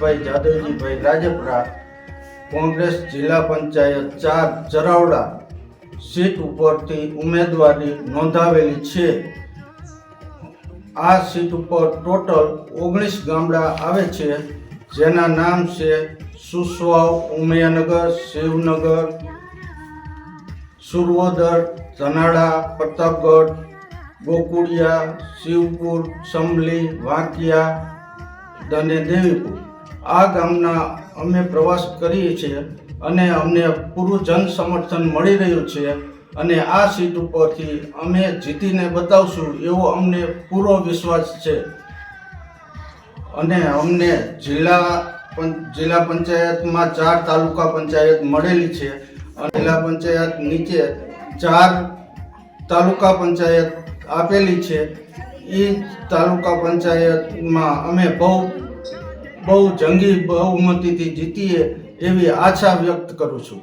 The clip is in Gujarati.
હરેશભાઈ જાદવજીભાઈ રાજપરા કોંગ્રેસ જિલ્લા પંચાયત 4 ચરાવડા સીટ ઉપરથી ઉમેદવારી નોંધાવેલી છે। આ સીટ ઉપર ટોટલ 19 ગામડા આવે છે, જેના નામ છે સુસવાવ, ઉમિયાનગર, શિવનગર, સુરવોદર, ધનાડા, પ્રતાપગઢ, ગોકુળિયા, શિવપુર, સમલી, વાંકિયા અને દેવીપુર। આ ગામના અમે પ્રવાસ કરીએ છીએ અને અમને પૂરું જન સમર્થન મળી રહ્યું છે અને આ સીટ ઉપરથી અમે જીતીને બતાવશું એવો અમને પૂરો વિશ્વાસ છે। અને અમને જિલ્લા પંચાયતમાં 4 તાલુકા પંચાયત મળેલી છે અને જિલ્લા પંચાયત નીચે 4 તાલુકા પંચાયત આપેલી છે। એ તાલુકા પંચાયતમાં અમે બહુ જંગી બહુમતીથી જીતીએ એવી આશા વ્યક્ત કરું છું।